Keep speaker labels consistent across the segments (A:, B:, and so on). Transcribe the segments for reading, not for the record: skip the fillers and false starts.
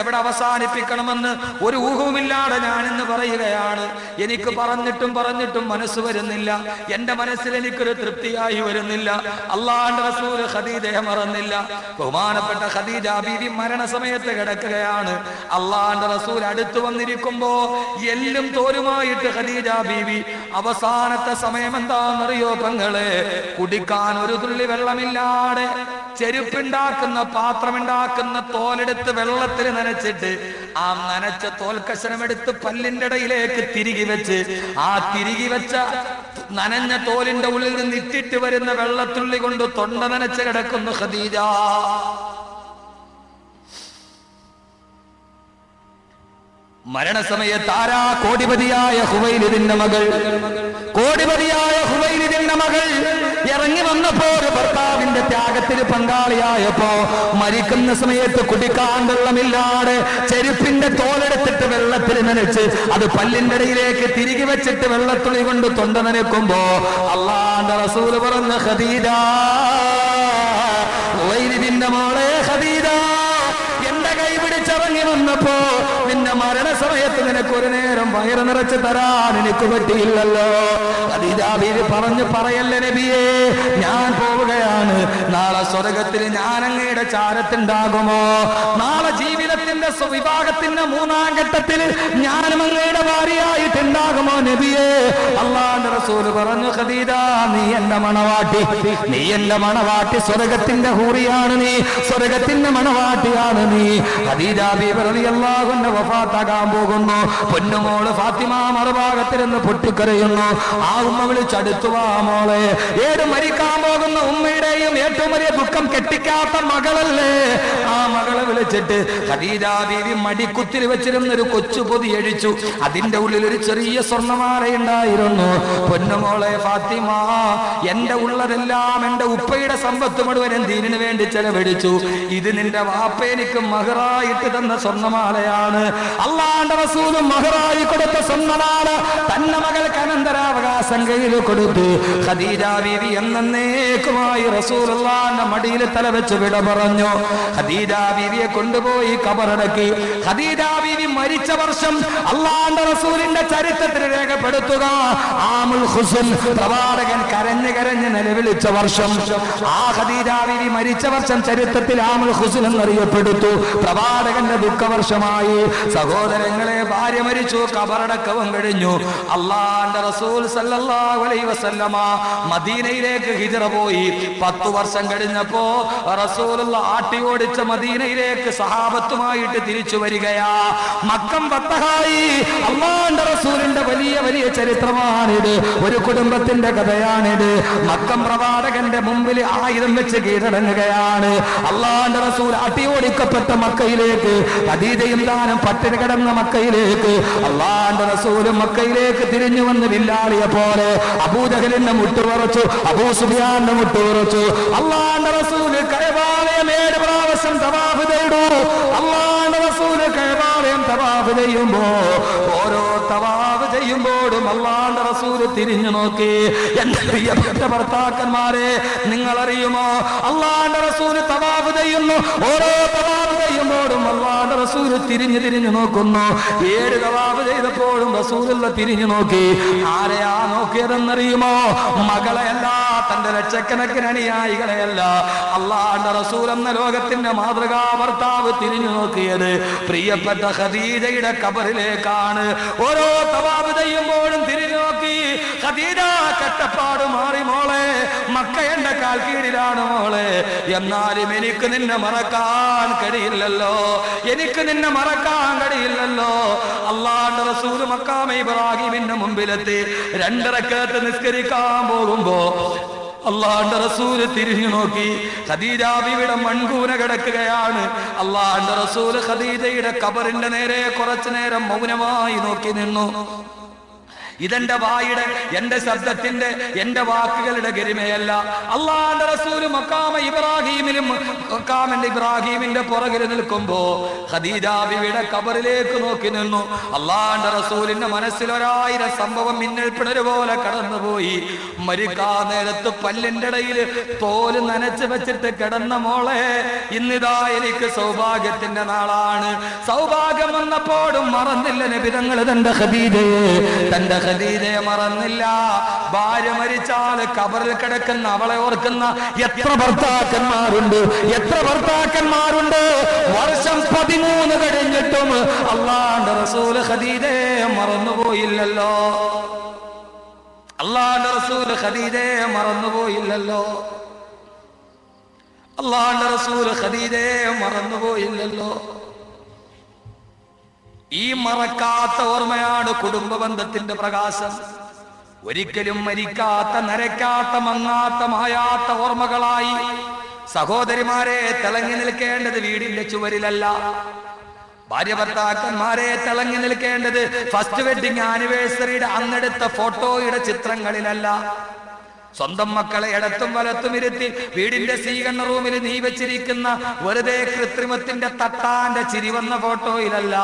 A: എവിടെ അവസാനിപ്പിക്കണമെന്ന് ഒരു ഊഹവുമില്ലാതെ ഞാനിന്ന് പറയുകയാണ്. എനിക്ക് പറഞ്ഞിട്ടും മനസ്സ് വരുന്നില്ല. എന്റെ മനസ്സിൽ എനിക്കൊരു തൃപ്തിയായി വരുന്നില്ല. അള്ളാഹുവിന്റെ റസൂൽ ഖദീജയെ മറന്നില്ല. ബഹുമാനപ്പെട്ട ഖദീജ ബീവി മരണസമയത്ത് കിടക്കുകയാണ്. അള്ളാഹുവിന്റെ റസൂൽ അടുത്തു വന്നിരിക്കുമ്പോ എല്ലും തോലുമായിട്ട് ഖദീജ ബീവി അവസാനത്തെ സമയം എന്താണെന്നറിയോ പെങ്ങളെ? കുടിക്കാൻ ഒരു തുള്ളി വെള്ളമില്ലാതെ ചെരുപ്പുണ്ടാക്കുന്ന പാത്രമുണ്ടാക്കുന്ന തോലെടുത്ത് വെള്ളത്തിൽ നനച്ചിട്ട് ആ നനച്ച തോൽക്കഷണമെടുത്ത് പല്ലിന്റെ ഇടയിലേക്ക് തിരികെ വെച്ച് ആ തിരികെ വെച്ച നനഞ്ഞ തോലിന്റെ ഉള്ളിൽ നിന്ന് ഇട്ടിട്ട് വരുന്ന വെള്ളത്തുള്ളി കൊണ്ട് തൊണ്ട നനച്ച് കിടക്കുന്നു ഖദീജ. മരണസമയത്ത് ആരാ? കോടിപതിയായ ഹുവൈലിദിന്റെ മകൾ. കോടിപതിയായ ഹുവൈലിദിന്റെ മകൾ ഇറങ്ങി വന്നപ്പോ ഒരു ഭർത്താവിന്റെ ത്യാഗത്തിന് പങ്കാളിയായപ്പോ മരിക്കുന്ന സമയത്ത് കുടിക്കാൻ വെള്ളമില്ലാതെ ചെരുപ്പിന്റെ തോലെടുത്തിട്ട് വെള്ളത്തിൽ നനച്ച് അത് പല്ലിന്റെ ഇടയിലേക്ക് തിരികെ വെച്ചിട്ട് വെള്ളത്തുള്ളി കൊണ്ട് തൊണ്ട നനയ്ക്കുമ്പോ അള്ളാഹുവിന്റെ റസൂൽ പറഞ്ഞ ഖദീജ, ഹുവൈലിദിന്റെ മോളെ ഖദീജ, എന്റെ കൈ പിടിച്ചിറങ്ങി വന്നപ്പോ നിന്റെ മരണസമയത്ത് നിനക്ക് ഒരു നേരം വയറ് നിറച്ച് തരാൻ എനിക്ക് പറ്റിയില്ലല്ലോ. ഖദീജ ബീവി പറയല്ലേ നബിയേ, ഞാൻ പോവുകയാണ്. നാളെ സ്വർഗത്തിൽ ഞാൻ അങ്ങയുടെ ചാരത്തുണ്ടാകുമോ? നാളെ ജീവിതത്തിന്റെ വിഭാഗത്തിന്റെ 3-ാം ഘട്ടത്തിൽ ഞാനും അങ്ങയുടെ ഭാര്യയായിട്ടുണ്ടാകുമോ നബിയേ? അള്ളാഹുവിന്റെ റസൂൽ പറഞ്ഞു, ഖദീജ, നീ എന്റെ മണവാട്ടി, സ്വർഗത്തിന്റെ ഹൂറിയാണ് നീ, സ്വർഗത്തിന്റെ മണവാട്ടിയാണ് നീ. ഖദീജ ബീവി റളിയല്ലാഹു അൻഹ വഫാത്താകാൻ പോകുന്നു. പൊന്നുമോള് ഫാത്തിമ മറുഭാഗത്തിരുന്ന് പൊട്ടിക്കരയുന്നു. ആ ഉമ്മ വിളിച്ചടുത്തു വാ മോളെ. ഏത് മരിക്കാൻ പോകുന്ന ഉമ്മയുടെയും ഏറ്റവും വലിയ ദുഃഖം കെട്ടിക്കാത്ത മകളല്ലേ? ആ മകളെ വിളിച്ചിട്ട് ഖദീജ ബീവി മടിക്കുത്തിൽ വെച്ചിരുന്ന ഒരു കൊച്ചു പൊതി അഴിച്ചു. അതിന്റെ ഉള്ളിൽ ഒരു ചെറിയ സ്വർണ്ണമാലയുണ്ടായിരുന്നു. പൊന്നുമോളെ ഫാത്തിമ, എന്റെ ഉള്ളതെല്ലാം എന്റെ ഉപ്പയുടെ സമ്പത്ത് മുഴുവനും ദീനിന് വേണ്ടി ചെലവഴിച്ചു. ഇത് നിന്റെ വാപ്പ എനിക്ക് മഹറായിട്ട് തന്ന സ്വർണ്ണമാലയാണ്. അള്ളാഹുവിന്റെ റസൂലും മഹറായി കൊടുത്ത സ്വർണ്ണമാല തന്റെ മകൾക്ക് അനന്തരാവകാശം കയ്യിൽ കൊടുത്തു. ഖദീജ ബീവി എന്നേക്കുമായി റസൂലുള്ളാഹിന്റെ മടിയിൽ തലവെച്ച് വിട പറഞ്ഞു. ഖദീജ ബീവിയെ കൊണ്ടുപോയി കബറടക്കി. ഖദീജ ബീവി മരിച്ച വർഷം അള്ളാഹുവിന്റെ റസൂലിന്റെ ചരിത്രത്തിൽ രേഖപ്പെടുത്തുക ആമുൽ ഹുസ്ൻ, പ്രവാചകൻ കരഞ്ഞ് നിലവിളിച്ച വർഷം. ആ ഖദീജ ബീവി മരിച്ച വർഷം ചരിത്രത്തിൽ ആമുൽ ഹുസ്ൻ എന്നറിയപ്പെടുത്തു. പ്രവാചകന്റെ ദുഃഖവർഷമായി. സഹോദരങ്ങളെ, ഭാര്യ മരിച്ചു, കബറടക്കവും കഴിഞ്ഞു. അള്ളാഹുവിന്റെ റസൂൽ സല്ലല്ലാഹു അലൈഹി വസല്ലമ മദീനയിലേക്ക് ഹിജ്റ പോയി. 10 വർഷം കഴിഞ്ഞപ്പോ റസൂലുള്ള ആട്ടി ഓടിച്ച മദീനയിലേക്ക് സഹാബത്തുമായിട്ട് തിരിച്ചു വരികയാ. മക്കം ഫതഹായി. അള്ളാഹുവിന്റെ റസൂലിന്റെ വലിയ ചരിത്രമാണിത്. ഒരു കുടുംബത്തിന്റെ കഥയാണിത്. മക്കം പ്രവാചകന്റെ മുമ്പിൽ ആയുധം വെച്ച് കീഴടങ്ങുകയാണ്. അള്ളാഹുവിന്റെ റസൂൽ ആട്ടി ഓടിക്കപ്പെട്ട മക്കയിലേക്ക്, ഖദീജയും താനും പട്ടിണി കിടന്ന മക്കയിലേക്ക് അള്ളാഹുവിന്റെ റസൂൽ മക്കയിലേക്ക് തിരിഞ്ഞു വന്ന് വില്ലാളിയെ പോലെ അബൂജഹലിന്റെ മുട്ടുപറച്ചു, അബൂ സുഫിയാന്റെ മുട്ടുപറച്ചു. അള്ളാഹുവിന്റെ റസൂൽ കഅബാലയം 7 പ്രാവശ്യം തവാഫ് ചെയ്തു. അള്ളാഹുവിന്റെ റസൂൽ കഅബാലയം തവാഫ് ചെയ്യുമ്പോ ഓരോ തവാഫ് ചെയ്യുമ്പോഴും അള്ളാഹുവിന്റെ റസൂൽ തിരിഞ്ഞു നോക്കി. എന്റെ പ്രിയപ്പെട്ട ഭർത്താക്കന്മാരെ, നിങ്ങൾ അറിയുമോ, അള്ളാഹുവിന്റെ റസൂൽ തവാഫ് ചെയ്യുന്നു. ഓരോ തവാഫ് ചെയ്യുമ്പോഴും അള്ളാഹുവിന്റെ റസൂൽ തിരിഞ്ഞു നോക്കുന്നു. 7 തവാഫ് ചെയ്തപ്പോഴും റസൂലുള്ള തിരിഞ്ഞു നോക്കി. ആരെയാ നോക്കിയതെന്നറിയുമോ? മകളെയല്ല, തന്റെ ലക്ഷക്കണക്കിന് അനുയായികളെയല്ല. അള്ളാഹുവിന്റെ റസൂൽ എന്ന ലോകത്തിന്റെ മാതൃകാ ഭർത്താവ് തിരിഞ്ഞു നോക്കിയത് പ്രിയപ്പെട്ട ഖദീജയുടെ ഖബറിലേക്കാണ്. ഓരോ തവാഫ് ചെയ്യുമ്പോഴും തിരിഞ്ഞു നോക്കി. ഖദീജ, കട്ടപ്പാട് മാറി മോളെ, മക്ക എന്റെ കാൽ കീഴിലാണ് മോളെ. എന്നാലും എനിക്ക് നിന്നെ മറക്കാൻ കഴിയില്ലല്ലോ, അള്ളാഹുവിന്റെ റസൂൽ മഖാമ ഇബ്രാഹിമിന്റെ മുമ്പിലെത്തി 2 റക്അത്ത് നിസ്കരിക്കാൻ പോകുമ്പോ അള്ളാഹുവിന്റെ റസൂൽ തിരിഞ്ഞു നോക്കി. ഖദീജ ബീവിയുടെ മൺകൂന കിടക്കുകയാണ്. അള്ളാഹുവിന്റെ റസൂൽ ഖദീജയുടെ ഖബറിന്റെ നേരെ കുറച്ചു നേരം മൗനമായി നോക്കി നിന്നു. ഇതെന്റെ വായുടെ, എന്റെ ശബ്ദത്തിന്റെ, എന്റെ വാക്കുകളുടെ ഗരിമയല്ല. അള്ളാന്റെ റസൂല് മഖാമ ഇബ്രാഹീമിലും മഖാമിന്റെ ഇബ്രാഹീമിന്റെ പുറകിൽ നിൽക്കുമ്പോ ഖദീജ ബിവിയുടെ ഖബറിലേക്ക് നോക്കി നിന്നു. അള്ളാന്റെ റസൂലിന്റെ മനസ്സിൽ 1000 സംഭവം മിന്നൽപ്പിണര് പോലെ കടന്നുപോയി. മരിക്കാൻ നേരത്ത് പല്ലിന്റെ ഇടയിൽ തോല് നനച്ചു വെച്ചിട്ട് കിടന്ന മോളെ, ഇന്നിതാ എനിക്ക് സൗഭാഗ്യത്തിന്റെ നാളാണ്. സൗഭാഗ്യം വന്നപ്പോഴും മറന്നില്ല നബി തങ്ങൾ തന്റെ ഖദീജയെ മറന്നില്ല. ഭാര്യ മരിച്ചാൽ ഖബറിൽ കിടക്കുന്ന അവളെ ഓർക്കുന്ന എത്ര ഭർത്താക്കന്മാരുണ്ട്, എത്ര ഭർത്താക്കന്മാരുണ്ട്. വർഷം 13 കഴിഞ്ഞിട്ടും അള്ളാന്റെ റസൂൽ ഖദീജയെ മറന്നുപോയില്ലല്ലോ. അള്ളാന്റെ റസൂൽ ഖദീജയെ മറന്നുപോയില്ലല്ലോ. അള്ളാന്റെ റസൂൽ ഖദീജയെ മറന്നുപോയില്ലല്ലോ. ഈ മറക്കാത്ത ഓർമ്മയാണ് കുടുംബ ബന്ധത്തിന്റെ പ്രകാശം. ഒരിക്കലും മരിക്കാത്ത, നരക്കാത്ത, മങ്ങാത്ത, മായാത്ത ഓർമ്മകളായി സഹോദരിമാരെ തിളങ്ങി നിൽക്കേണ്ടത് വീടിന്റെ ചുവരിലല്ല. ഭാര്യ ഭർത്താക്കന്മാരെ തിളങ്ങി നിൽക്കേണ്ടത് ഫസ്റ്റ് വെഡിങ് ആനിവേഴ്സറിയുടെ അന്നെടുത്ത ഫോട്ടോയുടെ ചിത്രങ്ങളിലല്ല. സ്വന്തം മക്കളെ ഇടത്തും വലത്തും ഇരുത്തി വീടിന്റെ സ്വീകരണ റൂമിൽ നീ വെച്ചിരിക്കുന്ന വെറുതെ കൃത്രിമത്തിന്റെ തട്ടാന്റെ ചിരി വന്ന ഫോട്ടോയിലല്ല.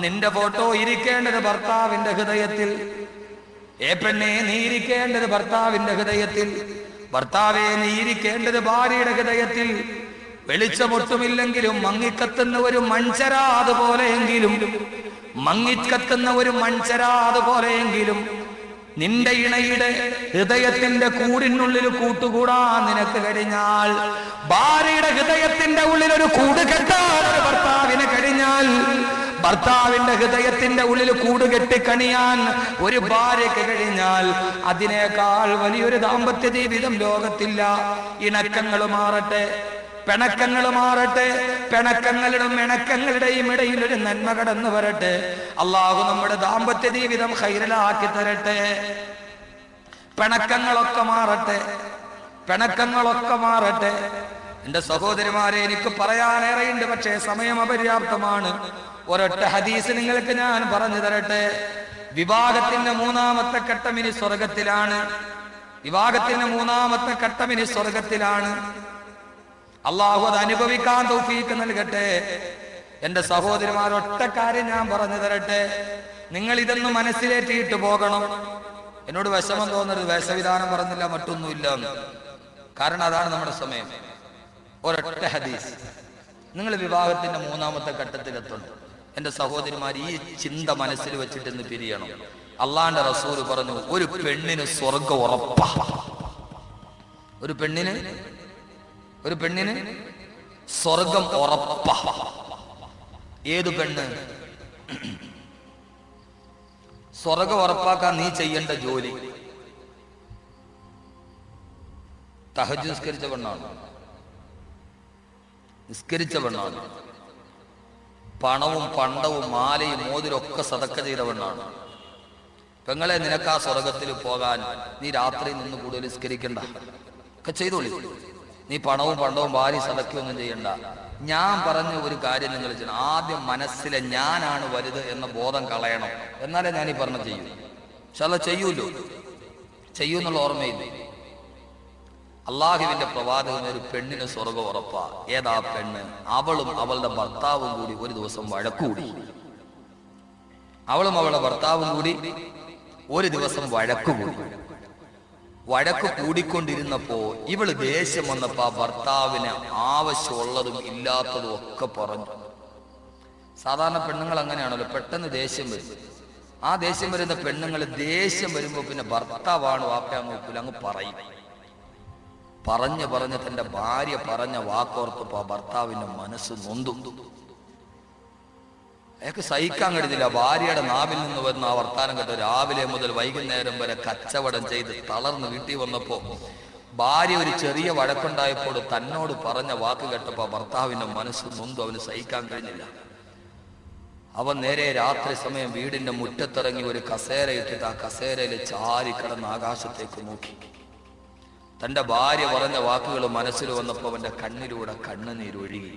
A: നിന്റെ ഫോട്ടോ ഇരിക്കേണ്ടത് ഭർത്താവിന്റെ ഹൃദയത്തിൽ. പെണ്ണെ, നീ ഇരിക്കേണ്ടത് ഭർത്താവിന്റെ ഹൃദയത്തിൽ. ഭർത്താവെ, നീ ഇരിക്കേണ്ടത് ഭാര്യയുടെ ഹൃദയത്തിൽ. വെളിച്ചമൊട്ടുമില്ലെങ്കിലും മങ്ങിക്കത്തുന്ന ഒരു മൺചരാത് പോലെയെങ്കിലും, മങ്ങിക്കത്തുന്ന ഒരു മൺചരാത് പോലെയെങ്കിലും നിന്റെ ഇണയുടെ ഹൃദയത്തിന്റെ കൂടിനുള്ളിൽ കൂട്ടുകൂടാൻ നിനക്ക് കഴിഞ്ഞാൽ, ഭാര്യയുടെ ഹൃദയത്തിന്റെ ഉള്ളിൽ ഒരു കൂട് കെട്ടാൻ ഭർത്താവിന് കഴിഞ്ഞാൽ, ഭർത്താവിന്റെ ഹൃദയത്തിന്റെ ഉള്ളിൽ കൂട് കെട്ടിക്കണിയാൻ ഒരു ഭാര്യയ്ക്ക് കഴിഞ്ഞാൽ, അതിനേക്കാൾ വലിയൊരു ദാമ്പത്യ ജീവിതം ലോകത്തില്ല. ഇണക്കങ്ങൾ മാറട്ടെ, പിണക്കങ്ങൾ മാറട്ടെ, പിണക്കങ്ങളുടെയും ഇണക്കങ്ങളുടെയും ഇടയിൽ ഒരു നന്മ കടന്നു വരട്ടെ. അള്ളാഹു നമ്മുടെ ദാമ്പത്യ ജീവിതം ഖൈറിലാക്കി തരട്ടെ. പിണക്കങ്ങളൊക്കെ മാറട്ടെ, പിണക്കങ്ങളൊക്കെ മാറട്ടെ. എന്റെ സഹോദരിമാരെ, എനിക്ക് പറയാനേറെയുണ്ട്, പക്ഷേ സമയം അപര്യാപ്തമാണ്. ഒരൊറ്റ ഹദീസ് നിങ്ങൾക്ക് ഞാൻ പറഞ്ഞു തരട്ടെ. വിവാഹത്തിന്റെ 3ാമത്തെ ഘട്ടം ഇനി സ്വർഗത്തിലാണ്. വിവാഹത്തിന്റെ 3ാമത്തെ ഘട്ടം ഇനി സ്വർഗത്തിലാണ്. അള്ളാഹു അത് അനുഭവിക്കാൻ തൗഫീഖ് നൽകട്ടെ. എന്റെ സഹോദരിമാർ, ഒറ്റ കാര്യം ഞാൻ പറഞ്ഞു തരട്ടെ. നിങ്ങൾ ഇതൊന്ന് മനസ്സിലേറ്റിയിട്ട് പോകണം. എന്നോട് വിഷമം തോന്നരുത്, വേഷവിധാനം പറഞ്ഞില്ല, മറ്റൊന്നുമില്ല. കാരണം അതാണ് നമ്മുടെ സമയം. ഒരൊറ്റ ഹദീസ്. നിങ്ങൾ വിവാഹത്തിന്റെ 3ാമത്തെ ഘട്ടത്തിലെത്തണം. എന്റെ സഹോദരിമാർ, ഈ ചിന്ത മനസ്സിൽ വെച്ചിട്ട് ഇന്ന് പിരിയണം. അള്ളാന്റെ റസൂൽ പറഞ്ഞു, ഒരു പെണ്ണിന് സ്വർഗം ഉറപ്പാ. ഒരു പെണ്ണിന് സ്വർഗം ഉറപ്പാ. ഏതു പെണ്ണ്? സ്വർഗം ഉറപ്പാക്കാൻ നീ ചെയ്യേണ്ട ജോലി തഹജ്ജുദ് നിസ്കരിച്ച പെണ്ണാണ്, നിസ്കരിച്ച പെണ്ണാണ്. പണവും പണ്ടവും മാലയും മോതിരൊക്കെ സദക്ക ചെയ്ത പെണ്ണാണ്. പെങ്ങളെ, നിനക്ക് ആ സ്വർഗത്തിൽ പോകാൻ നീ രാത്രി നിന്ന് കൂടുതൽ നിസ്കരിക്കണ്ട, ഒക്കെ ചെയ്തോളി. നീ പണവും പണ്ടവും ഭാര്യ സദക്കൊന്നും ചെയ്യണ്ട. ഞാൻ പറഞ്ഞ ഒരു കാര്യം നിങ്ങൾ ചെയ്യണം. ആദ്യം മനസ്സിലെ ഞാനാണ് വലുത് എന്ന ബോധം കളയണം. എന്നാലേ ഞാൻ ഈ പറഞ്ഞ ചെയ്യൂ. പക്ഷെ അത് ചെയ്യൂന്നുള്ള ഓർമ്മയില്ല. അള്ളാഹുവിന്റെ പ്രവാചകൻ ഒരു പെണ്ണിന് സ്വർഗം ഉറപ്പാ. ഏതാ പെണ്ണ്? അവളും അവളുടെ ഭർത്താവും കൂടി ഒരു ദിവസം വഴക്കുകൂടി. അവളും അവളുടെ ഭർത്താവും കൂടി ഒരു ദിവസം വഴക്കുകൂടി. വഴക്ക് കൂടിക്കൊണ്ടിരുന്നപ്പോ ഇവള് ദേഷ്യം വന്നപ്പോ ഭർത്താവിന് ആവശ്യമുള്ളതും ഇല്ലാത്തതും ഒക്കെ പറഞ്ഞു. സാധാരണ പെണ്ണുങ്ങൾ അങ്ങനെയാണല്ലോ, പെട്ടെന്ന് ദേഷ്യം വരും. ആ ദേഷ്യം വരുന്ന പെണ്ണുങ്ങൾ ദേഷ്യം വരുമ്പോ പിന്നെ ഭർത്താവാണ് വാപ്പയാൻ നോക്കൂല, അങ്ങ് പറയും. പറഞ്ഞ് തന്റെ ഭാര്യ പറഞ്ഞ വാക്കോർത്തപ്പോ ഭർത്താവിന്റെ മനസ്സ് നൊന്തു. അയാൾക്ക് സഹിക്കാൻ കഴിഞ്ഞില്ല. ഭാര്യയുടെ നാവിൽ നിന്ന് വരുന്ന ആ വർത്താനം കേട്ട് രാവിലെ മുതൽ വൈകുന്നേരം വരെ കച്ചവടം ചെയ്ത് തളർന്ന് വീട്ടിൽ വന്നപ്പോ ഭാര്യ ഒരു ചെറിയ വഴക്കുണ്ടായപ്പോൾ തന്നോട് പറഞ്ഞ വാക്ക് കേട്ടപ്പോ ഭർത്താവിന്റെ മനസ്സ് നൊന്തു. അവന് സഹിക്കാൻ കഴിഞ്ഞില്ല. അവൻ നേരെ രാത്രി സമയം വീടിന്റെ മുറ്റത്തിറങ്ങി ഒരു കസേര ഇട്ടിട്ട് ആ കസേരയിൽ ചാരി കിടന്ന് ആകാശത്തേക്ക് നോക്കി. തന്റെ ഭാര്യ പറഞ്ഞ വാക്കുകൾ മനസ്സിൽ വന്നപ്പോ അവന്റെ കണ്ണിലൂടെ കണ്ണുനീരൊഴുകി.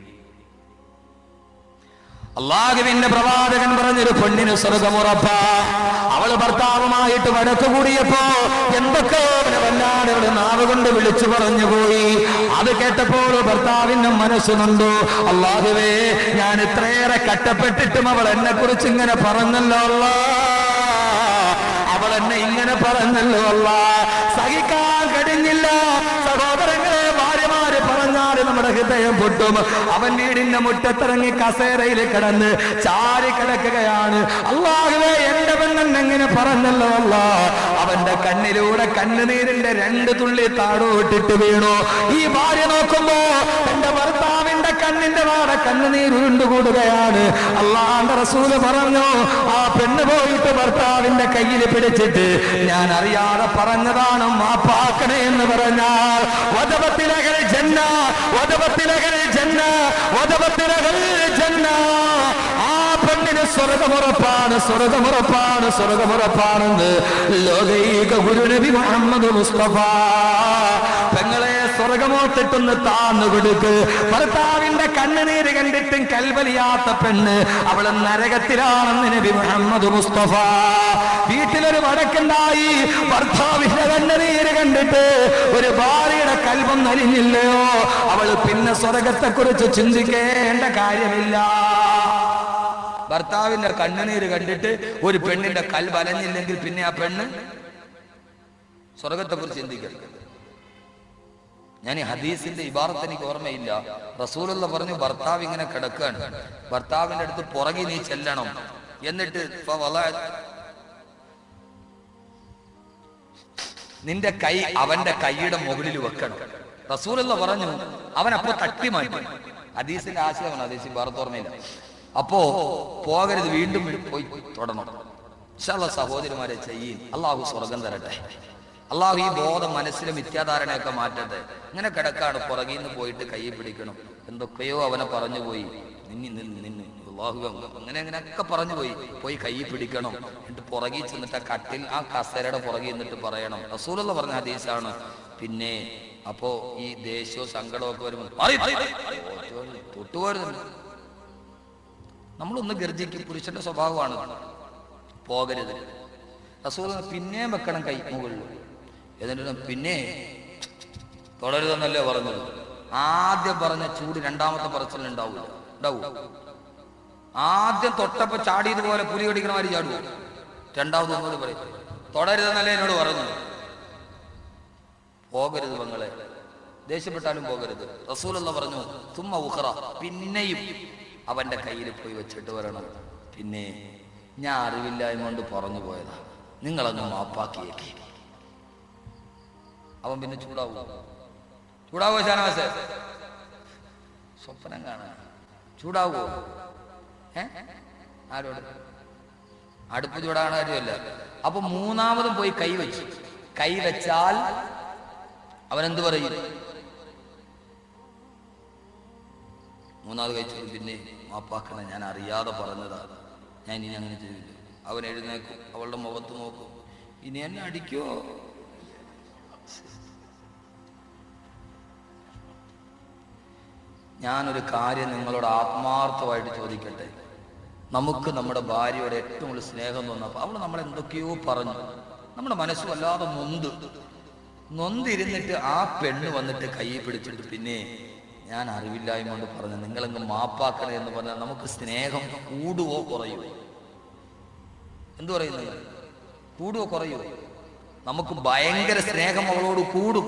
A: അള്ളാഹുവിന്റെ പ്രവാചകൻ പറഞ്ഞൊരു പെണ്ണിന് സ്വർഗമുറപ്പാ. അവൾ അവള് ഭർത്താവുമായിട്ട് വഴക്ക് കൂടിയപ്പോ എന്തൊക്കെ വല്ലാതെ അവള് നാവ് കൊണ്ട് വിളിച്ചു പറഞ്ഞു പോയി. അത് കേട്ടപ്പോൾ ഭർത്താവിന്റെ മനസ്സുന്നുണ്ടോ, അല്ലാഹുവേ ഞാൻ ഇത്രയേറെ കഷ്ടപ്പെട്ടിട്ടും അവൾ എന്നെ കുറിച്ച് ഇങ്ങനെ പറഞ്ഞല്ലോ അല്ലാ, അവൾ എന്നെ ഇങ്ങനെ പറഞ്ഞല്ലോ അല്ലാ, സഹിക്കാൻ കഴിഞ്ഞില്ല. സഹോദരങ്ങളെ, ഭാര്യമാര് പറഞ്ഞാല് നമ്മുടെ ഹൃദയം പൊട്ടും. അവൻ വീടിന്റെ മുറ്റത്തിറങ്ങി കസേരയിൽ കിടന്ന് ചാരി കിടക്കുകയാണ്. അല്ലാഹുവേ എന്റെ പെണ്ണൻ എങ്ങനെ പറഞ്ഞല്ലോ അല്ലാ. അവന്റെ കണ്ണിലൂടെ കണ്ണുനീരിന്റെ 2 തുള്ളി താഴോട്ടിട്ട് വീണു. ഈ ഭാര്യ നോക്കുമ്പോ എന്റെ ഭർത്താവിന്റെ കണ്ണിന്റെ വാടെ കണ്ണുനീരുരുണ്ടുകൂടുകയാണ്. അല്ലാഹുവിന്റെ റസൂല് പറഞ്ഞു, ആ പെണ്ണ് പോയിട്ട് ഭർത്താവിന്റെ കയ്യിൽ പിടിച്ചിട്ട് ഞാൻ അറിയാതെ പറഞ്ഞതാണ് മാപ്പാക്കണേ എന്ന് പറഞ്ഞാൽ വദബത്തിലഹൽ ജന്ന, വദബത്തിലഹൽ ജന്ന, വദബത്തിലഹൽ ജന്ന. ആ പെണ്ണിന് സ്വർഗമുറപ്പാണ്, സ്വർഗമുറപ്പാണ്, സ്വർഗമുറപ്പാണെന്ന് ലോകൈക ഗുരുനബി മുഹമ്മദ് മുസ്തഫ. പെങ്ങളെ, സ്വർഗമോത്തിട്ടൊന്ന് താന്നു കൊടുക്ക്. ഭർത്താവിന്റെ കണ്ണുനീര് കണ്ടിട്ടും കൽവലിയാത്ത പെണ്ണ് അവള് നരകത്തിലാണെന്ന് നബി മുഹമ്മദ് മുസ്തഫ. വീട്ടിലൊരു വഴക്കുണ്ടായി, ഭർത്താവിന്റെ കണ്ണുനീര് കണ്ടിട്ട് ഒരു ഭാര്യയുടെ കൽബം നലിഞ്ഞില്ലയോ, അവള് പിന്നെ സ്വർഗത്തെ കുറിച്ച് ചിന്തിക്കേണ്ട കാര്യമില്ല. ഭർത്താവിന്റെ കണ്ണുനീര് കണ്ടിട്ട് ഒരു പെണ്ണിന്റെ കൽബ് അലഞ്ഞില്ലെങ്കിൽ പിന്നെ ആ പെണ്ണ് സ്വർഗത്തെ കുറിച്ച് ചിന്തിക്കരുത്. ഞാൻ ഈ ഹദീസിന്റെ ഇബാറത്ത് എനിക്ക് ഓർമ്മയില്ല. റസൂലുള്ള പറഞ്ഞു, ഭർത്താവ് ഇങ്ങനെ കിടക്കുകയാണ്, ഭർത്താവിന്റെ അടുത്ത് പുറകെ നീ ചെല്ലണം, എന്നിട്ട് നിന്റെ കൈ അവന്റെ കൈയുടെ മുകളിൽ വെക്കണം. റസൂലുള്ള പറഞ്ഞു, അവൻ അപ്പൊ തട്ടി മാറ്റി. ഹദീസിന്റെ ആശയമാണ്, ഹദീസ് ഇബാറത്ത് ഓർമ്മയില്ല. അപ്പോ പോകരുത്, വീണ്ടും പോയി തൊടണം. ഇൻഷാ അല്ലാഹ് സഹോദരിമാരെ ചെയ്യും. അള്ളാഹു സ്വർഗം തരട്ടെ. അള്ളാഹു ഈ ബോധം മനസ്സിലെ മിഥ്യാധാരണയൊക്കെ മാറ്റട്ടെ. ഇങ്ങനെ കിടക്കാണ്, പുറകിൽ നിന്ന് പോയിട്ട് കൈ പിടിക്കണം, എന്തൊക്കെയോ അവനെ പറഞ്ഞു പോയി, നിന്ന് അള്ളാഹു അങ്ങനെ അങ്ങനെയൊക്കെ പറഞ്ഞു പോയി കൈ പിടിക്കണം, എന്നിട്ട് പുറകിൽ ചെന്നിട്ട് ആ കട്ടിൽ ആ കസേരയുടെ പുറകിൽ നിന്നിട്ട് പറയണം. റസൂലുള്ള പറഞ്ഞ ഹദീസാണ്. പിന്നെ അപ്പോ ഈ ദേഷ്യവും സങ്കടവും ഒക്കെ വരുമ്പോൾ തൊട്ടുപോരുന്നുണ്ട്. നമ്മളൊന്ന് ഗർജിക്കും, പുരുഷന്റെ സ്വഭാവമാണ്, പോകരുത്. റസൂൽ പിന്നെയും വെക്കണം കൈ മുകളിൽ, എന്നിട്ട് പിന്നെ തുടരുതെന്നല്ലേ പറഞ്ഞത്. ആദ്യം പറഞ്ഞ ചൂട് രണ്ടാമത്തെ പറച്ചിൽ ഉണ്ടാവൂ. ആദ്യം തൊട്ടപ്പോ ചാടിയതുപോലെ പുലി കടിക്കണമാതിരി ചാടുവോ? രണ്ടാമത് ഒന്നുകൂടി പറയും, തുടരുതെന്നല്ലേ എന്നോട് പറഞ്ഞു. പോകരുത് പെങ്ങളെ, ദേഷ്യപ്പെട്ടാലും പോകരുത്. റസൂലുള്ള പറഞ്ഞു, തുമ്മ ഉഖറ, പിന്നെയും അവന്റെ കയ്യിൽ പോയി വെച്ചിട്ട് വരണം. പിന്നെ ഞാൻ അറിവില്ലായ്മ കൊണ്ട് പറഞ്ഞു പോയതാ, നിങ്ങളങ്ങ് മാപ്പാക്കിയേക്ക്. അവൻ പിന്നെ ചൂടാവോ ഷാനവാസേ? സ്വപ്നം കാണാൻ ചൂടാവോ? ആരോട്? അടുപ്പ് ചൂടാകണ കാര്യമല്ല. അപ്പൊ മൂന്നാമതും പോയി കൈ വെച്ചാൽ അവനെന്ത് പറയും? മൂന്നാമത് കഴിച്ചു, പിന്നെ മാപ്പാക്കണ, ഞാൻ അറിയാതെ പറഞ്ഞതാ, ഞാൻ ഇനി അങ്ങനെ ചെയ്തില്ല. അവൻ എഴുന്നേക്കും, അവളുടെ മുഖത്ത് നോക്കും, ഇനി എന്നെ അടിക്കോ? ഞാനൊരു കാര്യം നിങ്ങളോട് ആത്മാർത്ഥമായിട്ട് ചോദിക്കട്ടെ. നമുക്ക് നമ്മുടെ ഭാര്യയോട് ഏറ്റവും കൂടുതൽ സ്നേഹം തോന്നപ്പോൾ അവൾ നമ്മളെന്തൊക്കെയോ പറഞ്ഞു, നമ്മുടെ മനസ്സ് വല്ലാതെ നൊന്തിരുന്നിട്ട് ആ പെണ്ണ് വന്നിട്ട് കൈ പിടിച്ചിട്ട് പിന്നെ ഞാൻ അറിവില്ലായ്മ കൊണ്ട് പറഞ്ഞു, നിങ്ങളങ്ങ് മാപ്പാക്കണേ എന്ന് പറഞ്ഞാൽ നമുക്ക് സ്നേഹം കൂടുവോ കുറയുവോ? എന്തു പറയുന്നത്? കൂടുവോ കുറയുവോ? നമുക്ക് ഭയങ്കര സ്നേഹം അവളോട് കൂടും.